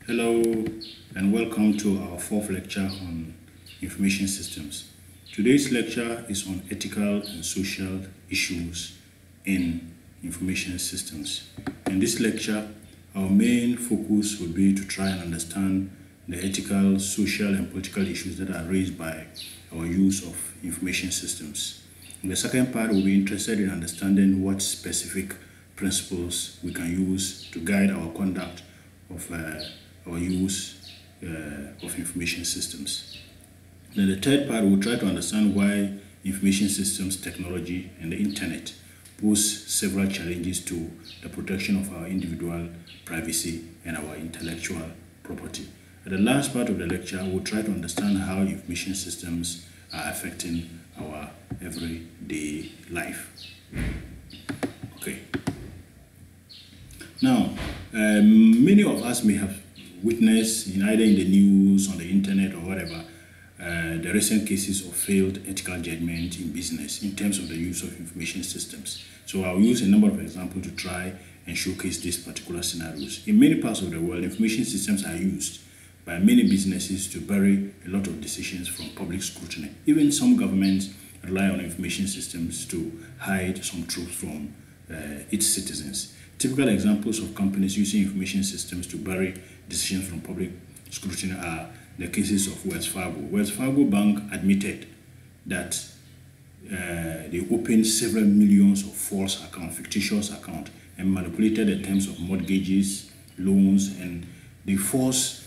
Hello and welcome to our fourth lecture on information systems. Today's lecture is on ethical and social issues in information systems. In this lecture, our main focus will be to try and understand the ethical, social and political issues that are raised by our use of information systems. In the second part, we'll be interested in understanding what specific principles we can use to guide our conduct of our use of information systems. Then the third part, we'll try to understand why information systems technology and the internet pose several challenges to the protection of our individual privacy and our intellectual property. At the last part of the lecture, we'll try to understand how information systems are affecting our everyday life. Okay. Now, many of us may have witnessed either in the news, on the internet or whatever, the recent cases of failed ethical judgment in business in terms of the use of information systems. So I'll use a number of examples to try and showcase these particular scenarios. In many parts of the world, information systems are used by many businesses to bury a lot of decisions from public scrutiny. Even some governments rely on information systems to hide some truth from its citizens. Typical examples of companies using information systems to bury decisions from public scrutiny are the cases of Wells Fargo. Wells Fargo Bank admitted that they opened several millions of false accounts, fictitious accounts, and manipulated the terms of mortgages, loans, and they forced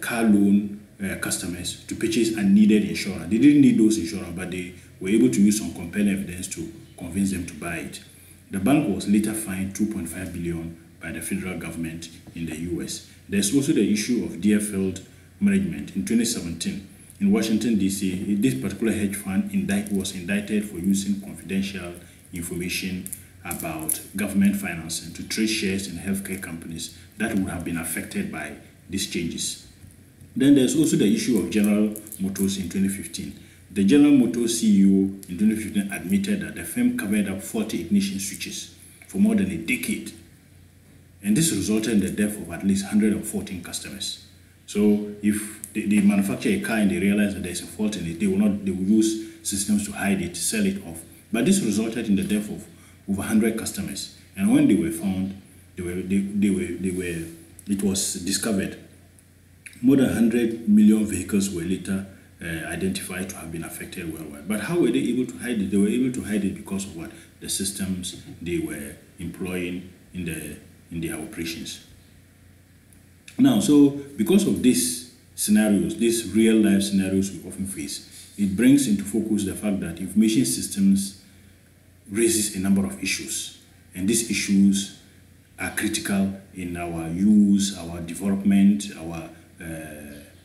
car loan customers to purchase unneeded insurance. They didn't need those insurance, but they were able to use some compelling evidence to convince them to buy it. The bank was later fined $2.5 billion by the federal government in the US. There's also the issue of Deerfield Management. In 2017, in Washington, D.C., this particular hedge fund was indicted for using confidential information about government financing to trade shares in healthcare companies that would have been affected by these changes. Then there's also the issue of General Motors in 2015. The General Motors CEO in 2015 admitted that the firm covered up 40 ignition switches for more than a decade. And this resulted in the death of at least 114 customers. So if they manufacture a car and they realize that there's a fault in it, they will use systems to hide it, sell it off. But this resulted in the death of over 100 customers. And when they were found, it was discovered more than 100 million vehicles were later identified to have been affected worldwide. But how were they able to hide it? They were able to hide it because of what? The systems they were employing in their operations. Now, so because of these scenarios, these real-life scenarios we often face, it brings into focus the fact that information systems raises a number of issues. And these issues are critical in our use, our development, our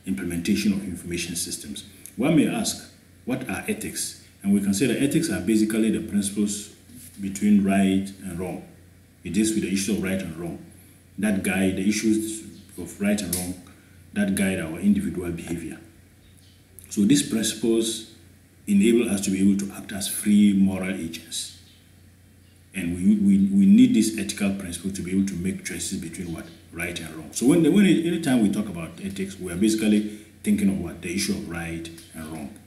implementation of information systems. One may ask, what are ethics? And we can say that ethics are basically the principles between right and wrong. It deals with the issue of right and wrong. That guide the issues of right and wrong, that guide our individual behavior. So these principles enable us to be able to act as free moral agents. And we need these ethical principles to be able to make choices between what? Right and wrong. So anytime we talk about ethics, we are basically thinking of what? The issue of right and wrong.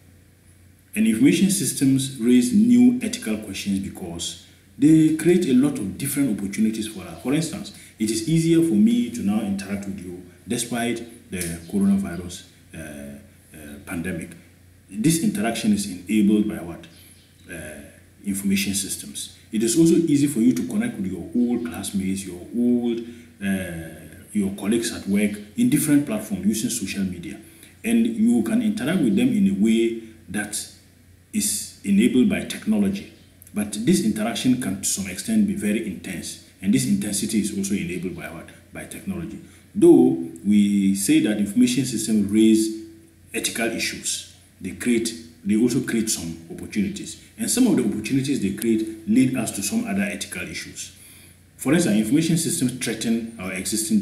And information systems raise new ethical questions because they create a lot of different opportunities for us. For instance, it is easier for me to now interact with you despite the coronavirus pandemic. This interaction is enabled by what? Information systems. It is also easy for you to connect with your old classmates, your colleagues at work in different platforms using social media. And you can interact with them in a way that is enabled by technology. But this interaction can to some extent be very intense. And this intensity is also enabled by what? By technology. Though we say that information systems raise ethical issues, they also create some opportunities. And some of the opportunities they create lead us to some other ethical issues. For instance, information systems threaten the existing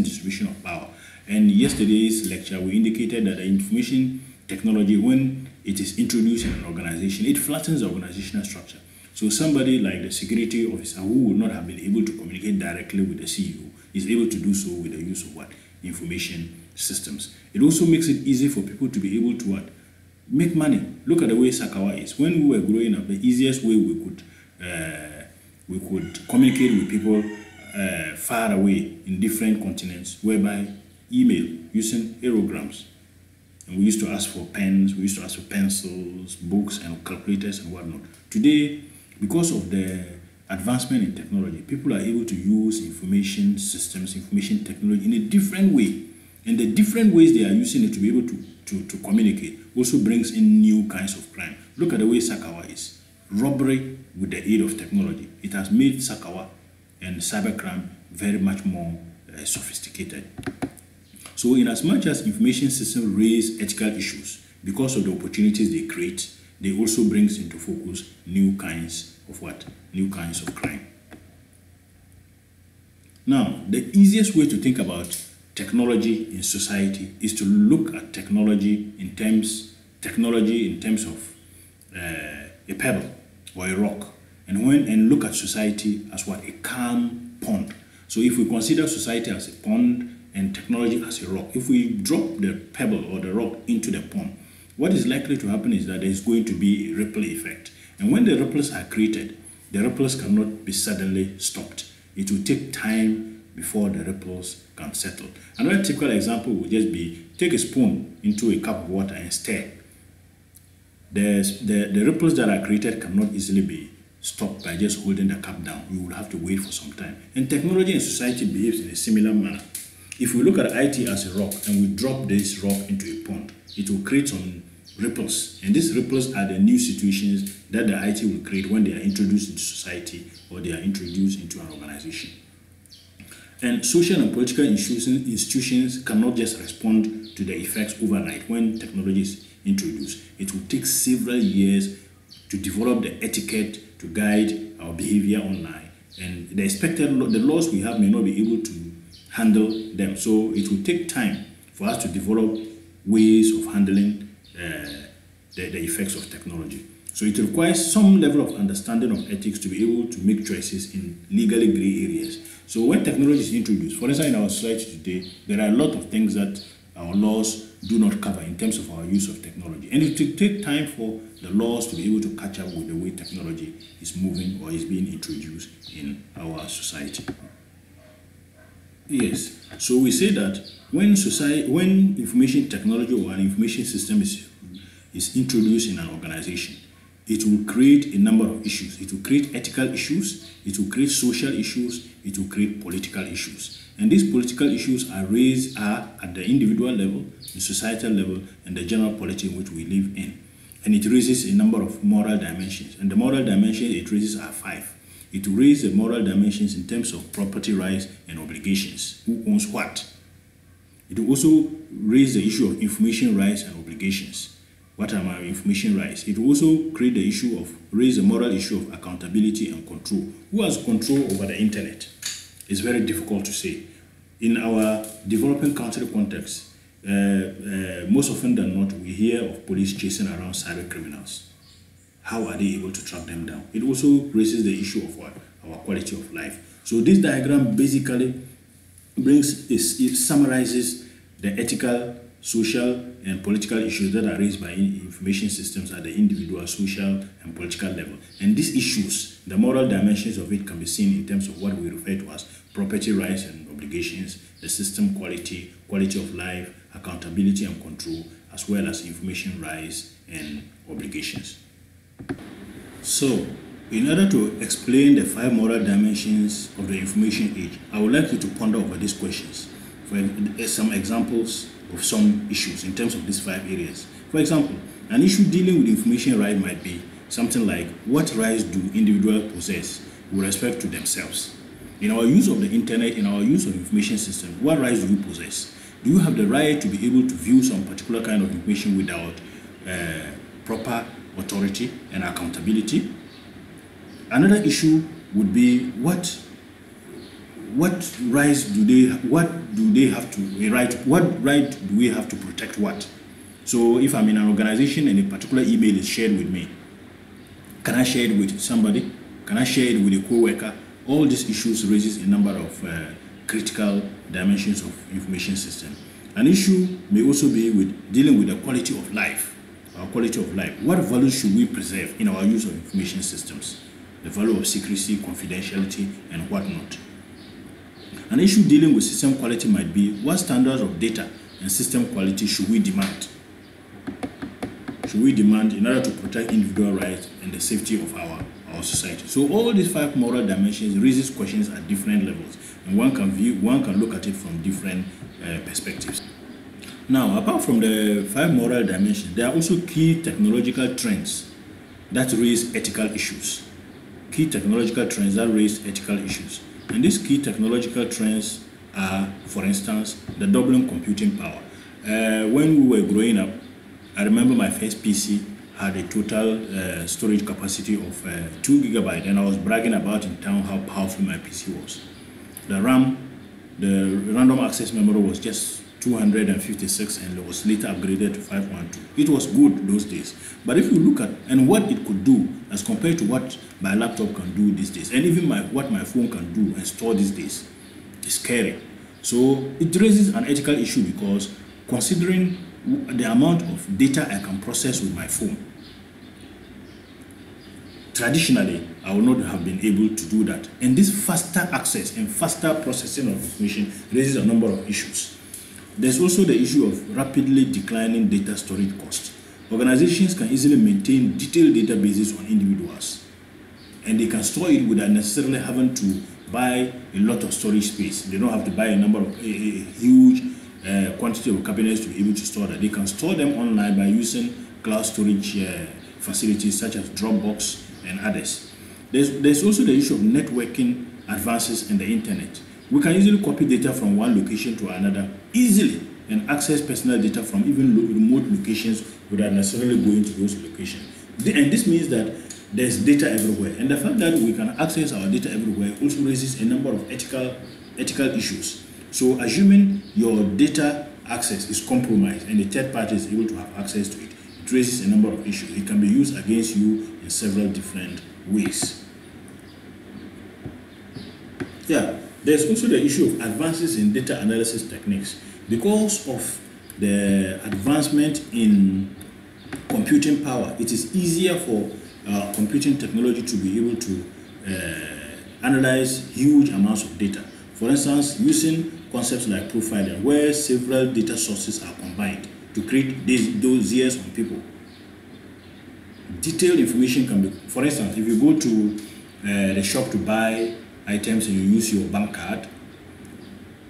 distribution of power. And yesterday's lecture, we indicated that the information technology, when it is introduced in an organization, it flattens the organizational structure. So somebody like the security officer who would not have been able to communicate directly with the CEO is able to do so with the use of what? information systems. It also makes it easy for people to be able to what? Make money. Look at the way Sakawa is. When we were growing up, the easiest way we could communicate with people far away in different continents were by email, using aerograms. And we used to ask for pens, we used to ask for pencils, books, and calculators and whatnot. Today, because of the advancement in technology, people are able to use information systems, information technology in a different way. And the different ways they are using it to be able to communicate also brings in new kinds of crime. Look at the way Sakawa is. Robbery with the aid of technology. It has made Sakawa and cybercrime very much more sophisticated. So in as much as information systems raise ethical issues because of the opportunities they create, they also brings into focus new kinds of what? New kinds of crime. Now, the easiest way to think about technology in society is to look at technology in terms of a pebble or a rock, and look at society as what? A calm pond. So if we consider society as a pond and technology as a rock, if we drop the pebble or the rock into the pond, what is likely to happen is that there is going to be a ripple effect. And when the ripples are created, the ripples cannot be suddenly stopped. It will take time before the ripples can settle. Another typical example would just be, take a spoon into a cup of water and stir. The ripples that are created cannot easily be stopped by just holding the cup down. You will have to wait for some time. And technology and society behaves in a similar manner. If we look at IT as a rock and we drop this rock into a pond, it will create some ripples. And these ripples are the new situations that the IT will create when they are introduced into society or they are introduced into an organization. And social and political institutions cannot just respond to the effects overnight when technology is introduced. It will take several years to develop the etiquette to guide our behavior online. And the laws we have may not be able to handle them. So it will take time for us to develop ways of handling the effects of technology. So it requires some level of understanding of ethics to be able to make choices in legally gray areas. So when technology is introduced, for instance, in our society today, there are a lot of things that our laws do not cover in terms of our use of technology. And it will take time for the laws to be able to catch up with the way technology is moving or is being introduced in our society. Yes, so we say that when information technology or an information system is introduced in an organization, it will create a number of issues. It will create ethical issues, it will create social issues, it will create political issues. And these political issues are at the individual level, the societal level, and the general polity in which we live in. And it raises a number of moral dimensions. And the moral dimensions it raises are 5. It will raise the moral dimensions in terms of property rights and obligations. Who owns what? It will also raise the issue of information rights and obligations. What are my information rights? It will also raise the moral issue of accountability and control. Who has control over the internet? It's very difficult to say. In our developing country context, most often than not, we hear of police chasing around cyber criminals. How are they able to track them down? It also raises the issue of what? Our quality of life. So this diagram basically it summarizes the ethical, social, and political issues that are raised by information systems at the individual, social, and political level. And these issues, the moral dimensions of it can be seen in terms of what we refer to as property rights and obligations, the system quality, quality of life, accountability and control, as well as information rights and obligations. So, in order to explain the 5 moral dimensions of the information age, I would like you to ponder over these questions for some examples of some issues in terms of these 5 areas. For example, an issue dealing with information right might be something like, what rights do individuals possess with respect to themselves? In our use of the internet, in our use of information systems, what rights do you possess? Do you have the right to be able to view some particular kind of information without proper authority and accountability? Another issue would be what right do we have to protect what? So if I'm in an organization and a particular email is shared with me, can I share it with somebody? Can I share it with a co-worker? All these issues raises a number of critical dimensions of information system. An issue may also be with dealing with the quality of life, our quality of life. What values should we preserve in our use of information systems? The value of secrecy, confidentiality, and whatnot. An issue dealing with system quality might be what standards of data and system quality should we demand? Should we demand in order to protect individual rights and the safety of our society? So all these 5 moral dimensions raises questions at different levels, and one can look at it from different perspectives. Now, apart from the 5 moral dimensions, there are also key technological trends that raise ethical issues. Key technological trends that raise ethical issues. And these key technological trends are, for instance, the doubling computing power. When we were growing up, I remember my first PC had a total storage capacity of 2 gigabytes, and I was bragging about in town how powerful my PC was. The RAM, the random access memory was just 256, and it was later upgraded to 512. It was good those days. But if you look at and what it could do as compared to what my laptop can do these days, and even what my phone can do and store these days, is scary. So it raises an ethical issue, because considering the amount of data I can process with my phone, traditionally, I would not have been able to do that. And this faster access and faster processing of information raises a number of issues. There's also the issue of rapidly declining data storage costs. Organizations can easily maintain detailed databases on individuals, and they can store it without necessarily having to buy a lot of storage space. They don't have to buy a huge quantity of cabinets to be able to store that. They can store them online by using cloud storage facilities such as Dropbox and others. There's also the issue of networking advances in the internet. We can easily copy data from one location to another easily and access personal data from even remote locations without necessarily going to those locations. And this means that there's data everywhere. And the fact that we can access our data everywhere also raises a number of ethical issues. So assuming your data access is compromised and the third party is able to have access to it, it raises a number of issues. It can be used against you in several different ways. Yeah. There's also the issue of advances in data analysis techniques. Because of the advancement in computing power, it is easier for computing technology to be able to analyze huge amounts of data. For instance, using concepts like profiling, where several data sources are combined to create those years on people. Detailed information can be, for instance, if you go to the shop to buy items and you use your bank card,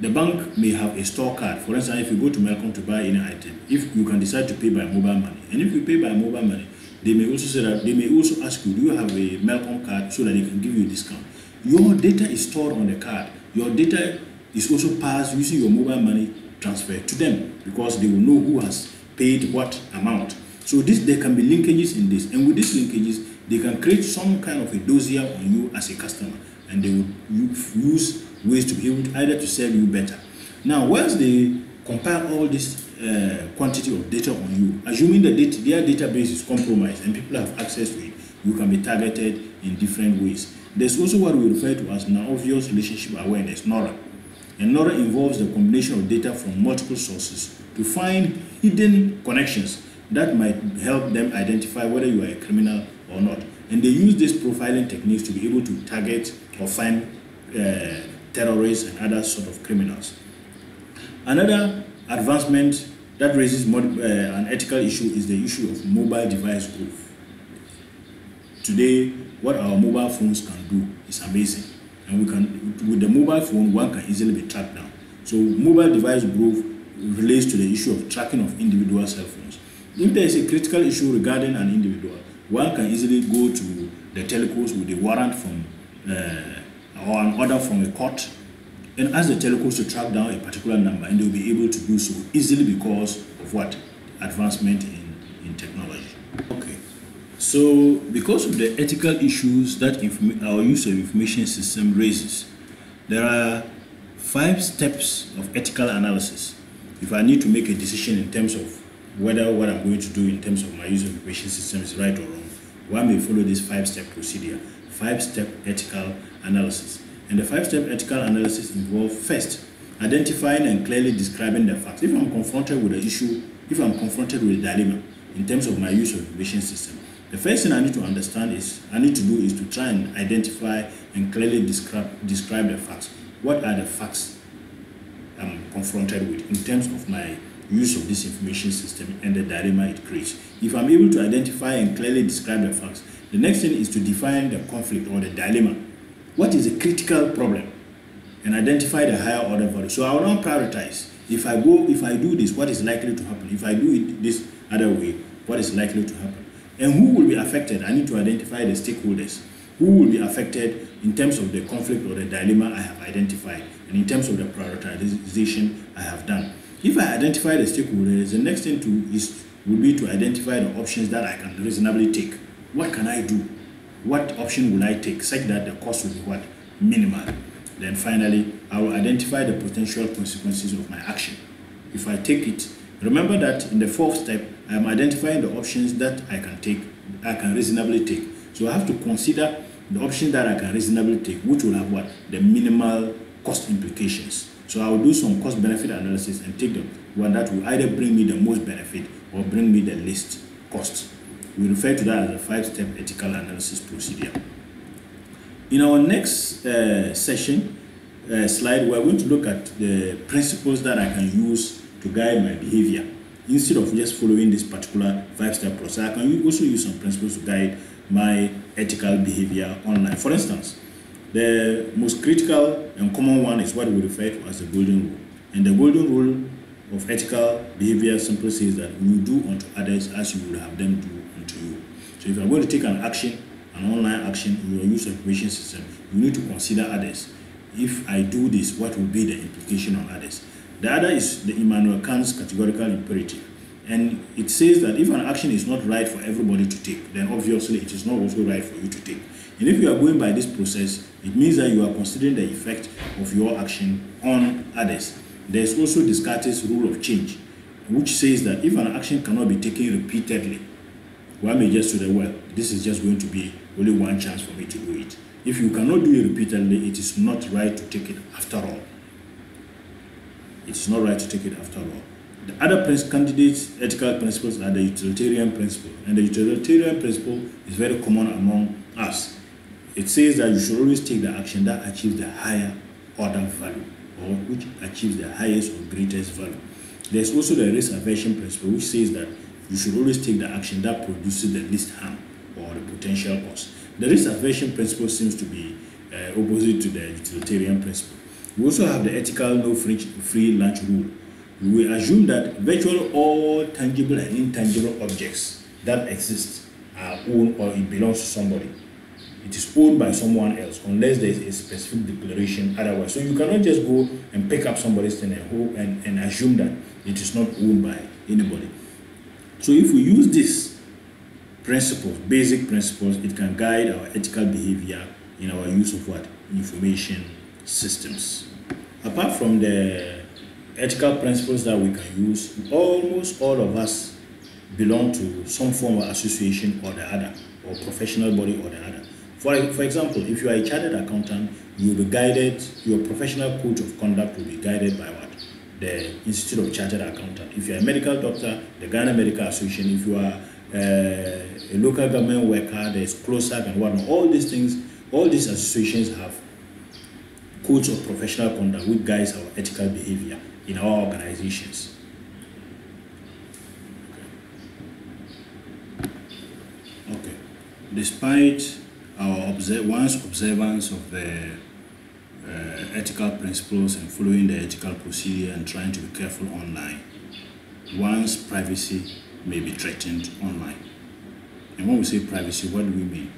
the bank may have a store card. For instance, if you go to Melcom to buy any item, if you can decide to pay by mobile money, and if you pay by mobile money, they may also say that they may also ask you, do you have a Melcom card, so that they can give you a discount. Your data is stored on the card. Your data is also passed using your mobile money transfer to them, because they will know who has paid what amount. So there can be linkages in this, and with these linkages, they can create some kind of a dossier on you as a customer, and they will use ways to be able to either to sell you better. Now, once they compile all this quantity of data on you, assuming that their database is compromised and people have access to it, you can be targeted in different ways. There's also what we refer to as non-obvious relationship awareness, NORA. And NORA involves the combination of data from multiple sources to find hidden connections that might help them identify whether you are a criminal or not. And they use these profiling techniques to be able to target or find terrorists and other sort of criminals. Another advancement that raises an ethical issue is the issue of mobile device growth. Today, what our mobile phones can do is amazing. And with the mobile phone, one can easily be tracked down. So mobile device growth relates to the issue of tracking of individual cell phones. If there is a critical issue regarding an individual, one can easily go to the telcos with a warrant from or an order from a court and ask the telcos to track down a particular number, and they'll be able to do so easily because of what? Advancement in technology. Okay. So because of the ethical issues that our use of information system raises, there are 5 steps of ethical analysis. If I need to make a decision in terms of whether what I'm going to do in terms of my use of information system is right or wrong, one may follow this 5-step procedure, 5-step ethical analysis. And the 5-step ethical analysis involves first, identifying and clearly describing the facts. If I'm confronted with an issue, if I'm confronted with a dilemma in terms of my use of information system, the first thing I need to do is to try and identify and clearly describe the facts. What are the facts I'm confronted with in terms of my use of this information system and the dilemma it creates? If I'm able to identify and clearly describe the facts, the next thing is to define the conflict or the dilemma. What is a critical problem? And identify the higher order value. So I will now prioritize. If I do this, what is likely to happen? If I do it this other way, what is likely to happen? And who will be affected? I need to identify the stakeholders. Who will be affected in terms of the conflict or the dilemma I have identified, and in terms of the prioritization I have done. If I identify the stakeholders, the next thing will be to identify the options that I can reasonably take. What can I do? What option will I take such that the cost will be what? Minimal. Then finally, I will identify the potential consequences of my action. If I take it, remember that in the 4th step, I am identifying the options that I can reasonably take. So I have to consider the option that I can reasonably take, which will have what? The minimal cost implications. So I will do some cost-benefit analysis and take the one that will either bring me the most benefit or bring me the least cost. We refer to that as a 5-step ethical analysis procedure. In our next session slide, we're going to look at the principles that I can use to guide my behavior. Instead of just following this particular 5-step process, I can also use some principles to guide my ethical behavior online. For instance, the most critical and common one is what we refer to as the golden rule. And the golden rule of ethical behavior simply says that you do unto others as you would have them do unto you. So if you're going to take an action, an online action in your use of information system, you need to consider others. If I do this, what will be the implication on others? The other is the Immanuel Kant's categorical imperative. And it says that if an action is not right for everybody to take, then obviously it is not also right for you to take. And if you are going by this process, it means that you are considering the effect of your action on others. There is also Descartes' rule of change, which says that if an action cannot be taken repeatedly, one may just say, well, this is just going to be only one chance for me to do it. If you cannot do it repeatedly, it is not right to take it after all. It's not right to take it after all. The other candidates' ethical principles are the utilitarian principle. And the utilitarian principle is very common among us. It says that you should always take the action that achieves the higher order value, or which achieves the highest or greatest value. There's also the risk aversion principle, which says that you should always take the action that produces the least harm or the potential cost. The risk aversion principle seems to be opposite to the utilitarian principle. We also have the ethical no free lunch rule. We assume that virtually all tangible and intangible objects that exist are owned or it belongs to somebody. It is owned by someone else unless there is a specific declaration otherwise. So you cannot just go and pick up somebody's thing and assume that it is not owned by anybody. So if we use these principles, basic principles, it can guide our ethical behavior in our use of what? Information systems. Apart from the ethical principles that we can use, almost all of us belong to some form of association or the other, or professional body or the other. For example, if you are a chartered accountant, you will be guided, your professional code of conduct will be guided by what? The Institute of Chartered Accountant. If you are a medical doctor, the Ghana Medical Association. If you are a local government worker, there's CLOSAC and whatnot. All these things, all these associations have codes of professional conduct which guides our ethical behavior in our organizations. Okay. Despite our observance of the ethical principles and following the ethical procedure and trying to be careful online, one's privacy may be threatened online. And when we say privacy, what do we mean?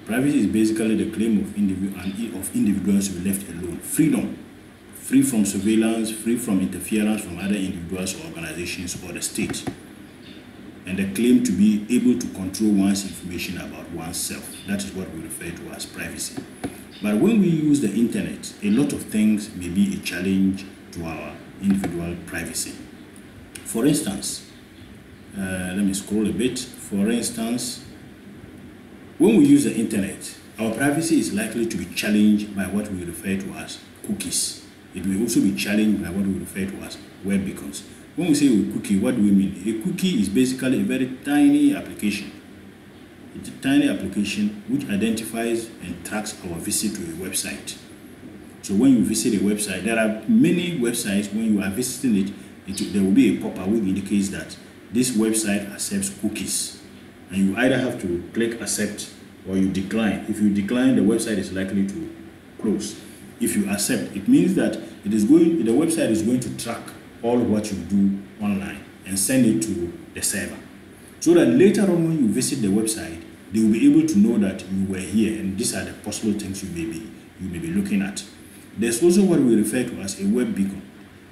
Privacy is basically the claim of individuals to be left alone. Freedom, free from surveillance, free from interference from other individuals or organizations or the state. And the claim to be able to control one's information about oneself. That is what we refer to as privacy. But when we use the internet, a lot of things may be a challenge to our individual privacy. For instance, let me scroll a bit. For instance, when we use the internet, our privacy is likely to be challenged by what we refer to as cookies. It may also be challenged by what we refer to as web beacons. When we say a cookie, what do we mean? A cookie is basically a very tiny application. It's a tiny application which identifies and tracks our visit to a website. So when you visit a website, there are many websites. When you are visiting it, there will be a pop-up which indicates that this website accepts cookies. And you either have to click accept or you decline. If you decline, the website is likely to close. If you accept, it means that the website is going to track all what you do online and send it to the server. So that later on when you visit the website, they will be able to know that you were here and these are the possible things you may be looking at. There's also what we refer to as a web beacon.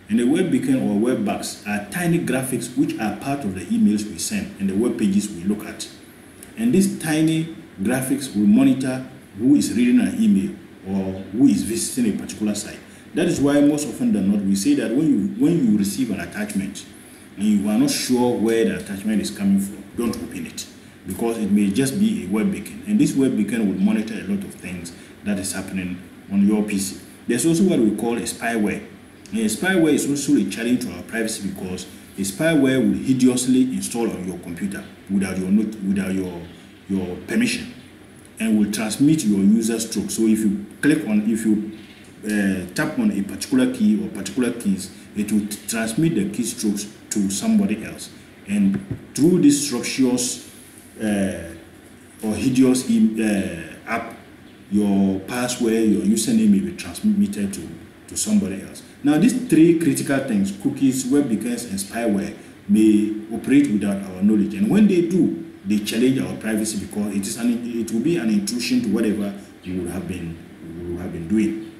And a web beacon or web bugs are tiny graphics which are part of the emails we send and the web pages we look at. And these tiny graphics will monitor who is reading an email or who is visiting a particular site. That is why most often than not we say that when you receive an attachment and you are not sure where the attachment is coming from, don't open it, because it may just be a web beacon. And this web beacon will monitor a lot of things that is happening on your PC. There's also what we call a spyware. And a spyware is also a challenge to our privacy because a spyware will hideously install on your computer without your permission and will transmit your user stroke. So if you tap on a particular key or particular keys, it will transmit the keystrokes to somebody else. And through this structurous or hideous app, your password, your username may be transmitted to somebody else. Now, these three critical things, cookies, web beacons, and spyware, may operate without our knowledge. And when they do, they challenge our privacy because it will be an intrusion to whatever we would have been doing.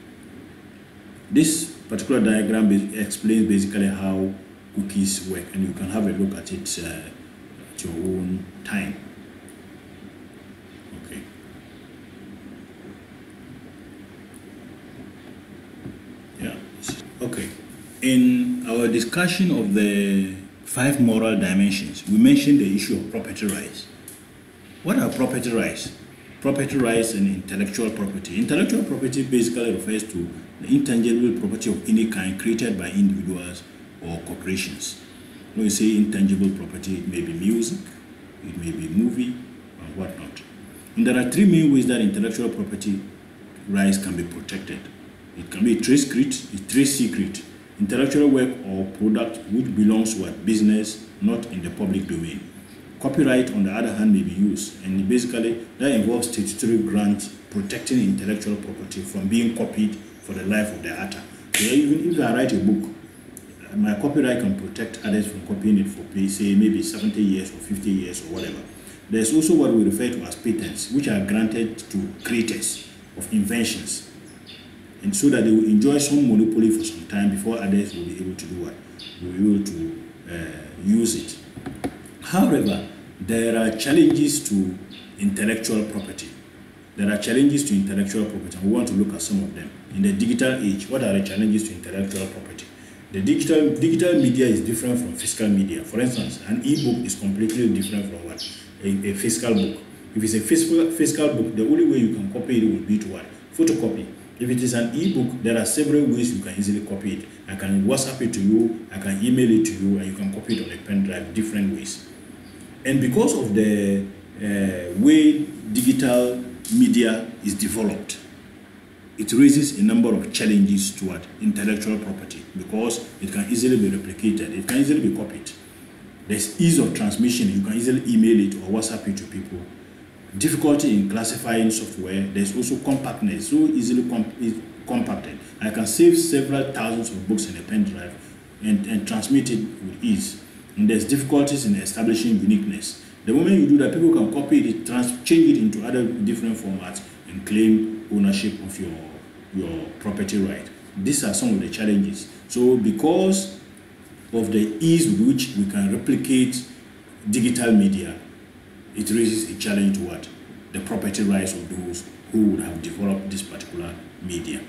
This particular diagram explains basically how cookies work, and you can have a look at it at your own time. Okay. Yeah. Okay. In our discussion of the 5 moral dimensions, we mentioned the issue of property rights. What are property rights? Property rights and intellectual property. Intellectual property basically refers to the intangible property of any kind created by individuals or corporations. When you say intangible property, it may be music, it may be movie, and whatnot. And there are 3 main ways that intellectual property rights can be protected. It can be a trade secret, intellectual work or product which belongs to a business not in the public domain. Copyright, on the other hand, may be used, and basically that involves statutory grant protecting intellectual property from being copied for the life of the author. So even if I write a book, my copyright can protect others from copying it for, say, maybe 70 years or 50 years or whatever. There's also what we refer to as patents, which are granted to creators of inventions, and so that they will enjoy some monopoly for some time before others will be able to do what? Will be able to use it. However, there are challenges to intellectual property. We want to look at some of them. In the digital age, what are the challenges to intellectual property? The digital media is different from physical media. For instance, an e-book is completely different from what? A physical book. If it's a physical book, the only way you can copy it will be to what? Photocopy. If it is an e-book, there are several ways you can easily copy it. I can WhatsApp it to you, I can email it to you, and you can copy it on a pen drive, different ways. And because of the way digital media is developed, it raises a number of challenges toward intellectual property because it can easily be replicated, it can easily be copied. There's ease of transmission, you can easily email it or WhatsApp it to people. Difficulty in classifying software, there's also compactness, so easily compacted. I can save several thousands of books in a pen drive and transmit it with ease. And there's difficulties in establishing uniqueness. The moment you do that, people can copy it, change it into other different formats and claim ownership of your property right. These are some of the challenges. So because of the ease with which we can replicate digital media, it raises a challenge to what? The property rights of those who would have developed this particular media.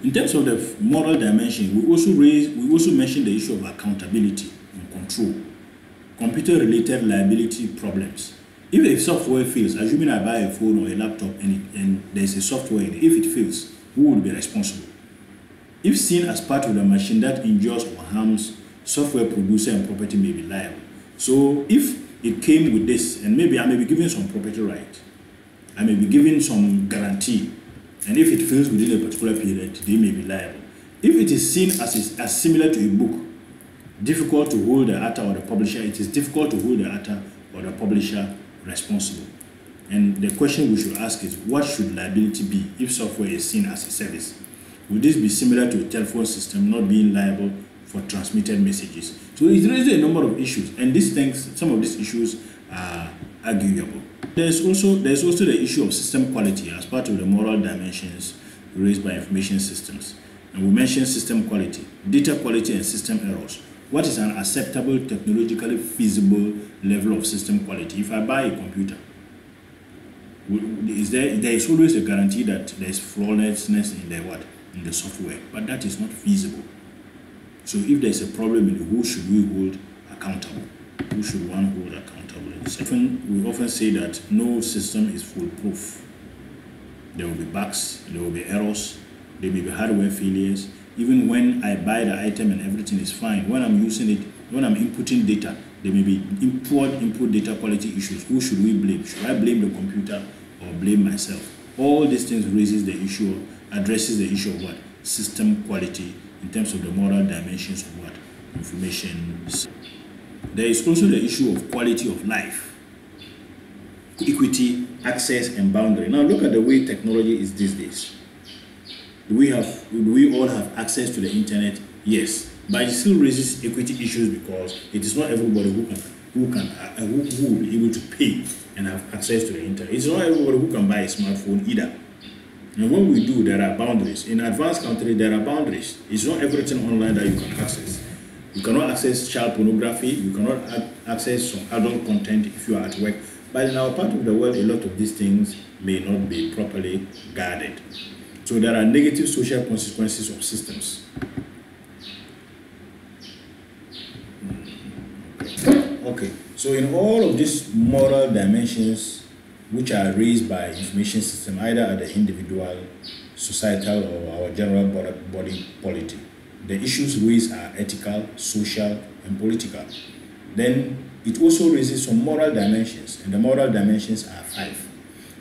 In terms of the moral dimension, we also mentioned the issue of accountability and control, computer-related liability problems. If a software fails, assuming I buy a phone or a laptop and there's a software in it, if it fails, who will be responsible? If seen as part of the machine that injures or harms, software producer and property may be liable. So if it came with this, and maybe I may be given some property right, I may be given some guarantee, and if it fails within a particular period, they may be liable. If it is seen as similar to a book, difficult to hold the author or the publisher, it is difficult to hold the author or the publisher responsible. And the question we should ask is, what should liability be if software is seen as a service? Would this be similar to a telephone system not being liable for transmitted messages? So it raises a number of issues, and some of these issues are arguable. There's also the issue of system quality as part of the moral dimensions raised by information systems. And we mentioned system quality, data quality, and system errors. What is an acceptable, technologically feasible level of system quality? If I buy a computer, there is always a guarantee that there is flawlessness in the software, but that is not feasible. So if there's a problem, who should we hold accountable? Who should one hold accountable? We often say that no system is foolproof. There will be bugs, there will be errors, there may be hardware failures. Even when I buy the item and everything is fine, when I'm using it, when I'm inputting data, there may be input data quality issues. Who should we blame? Should I blame the computer or blame myself? All these things addresses the issue of what? System quality in terms of the moral dimensions of what? Information. There is also the issue of quality of life, equity, access, and boundary. Now look at the way technology is these days. Do we all have access to the internet? Yes, but it still raises equity issues because it is not everybody who will be able to pay and have access to the internet. It's not everybody who can buy a smartphone either. And when we do, there are boundaries. In advanced countries, there are boundaries. It's not everything online that you can access. You cannot access child pornography. You cannot access some adult content if you are at work. But in our part of the world, a lot of these things may not be properly guarded. So there are negative social consequences of systems. Okay, so in all of these moral dimensions which are raised by information system, either at the individual, societal, or our general body polity, the issues raised are ethical, social, and political. Then it also raises some moral dimensions, and the moral dimensions are 5.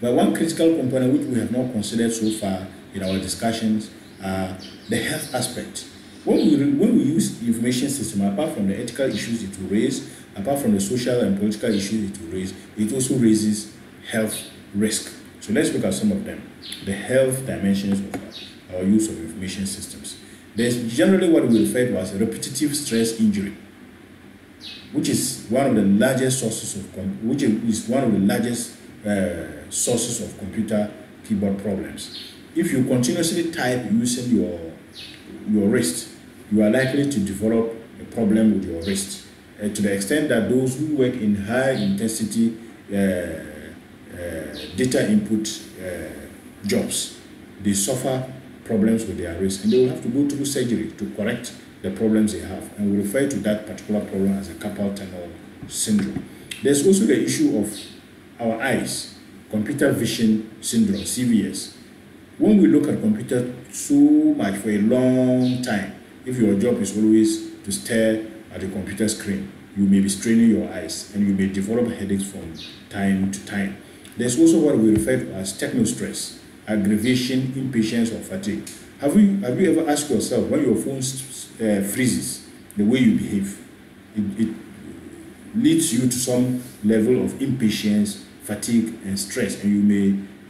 But one critical component which we have not considered so far in our discussions are the health aspect. When we use information system, apart from the ethical issues it will raise, apart from the social and political issues it will raise, it also raises health risk. So let's look at some of them. The health dimensions of our use of information systems. There's generally what we refer to as a repetitive stress injury, which is one of the largest sources of computer keyboard problems. If you continuously type using your wrist, you are likely to develop a problem with your wrist, to the extent that those who work in high intensity data input jobs, they suffer problems with their wrist, and they will have to go through surgery to correct the problems they have. And we refer to that particular problem as a carpal tunnel syndrome. There's also the issue of our eyes, computer vision syndrome, CVS. When we look at computer so much for a long time, if your job is always to stare at the computer screen, you may be straining your eyes and you may develop headaches from time to time. There's also what we refer to as technostress, aggravation, impatience, or fatigue. Have you ever asked yourself, when your phone freezes, the way you behave? It leads you to some level of impatience, fatigue, and stress, and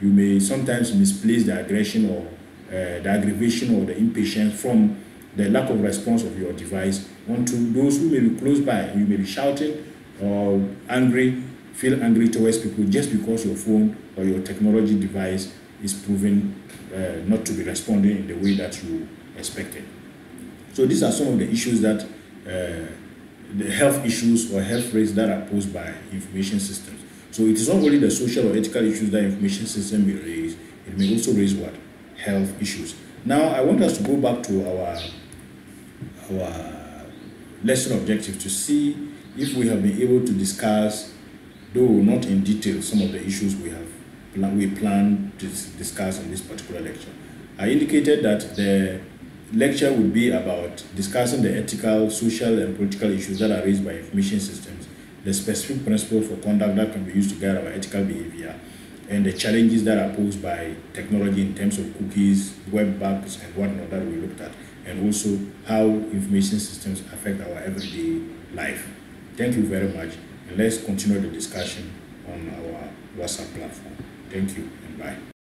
you may sometimes misplace the aggression or the aggravation or the impatience from the lack of response of your device onto those who may be close by. You may be shouting or feel angry towards people just because your phone or your technology device is proven not to be responding in the way that you expected. So these are some of the issues that the health issues or health risks that are posed by information systems. So it is not only the social or ethical issues that information system may raise, it may also raise what? Health issues. Now I want us to go back to our lesson objective to see if we have been able to discuss though not in detail, some of the issues we plan to discuss in this particular lecture. I indicated that the lecture would be about discussing the ethical, social, and political issues that are raised by information systems, the specific principles for conduct that can be used to guide our ethical behavior, and the challenges that are posed by technology in terms of cookies, web bugs, and whatnot that we looked at, and also how information systems affect our everyday life. Thank you very much, and let's continue the discussion on our WhatsApp platform. Thank you, and bye.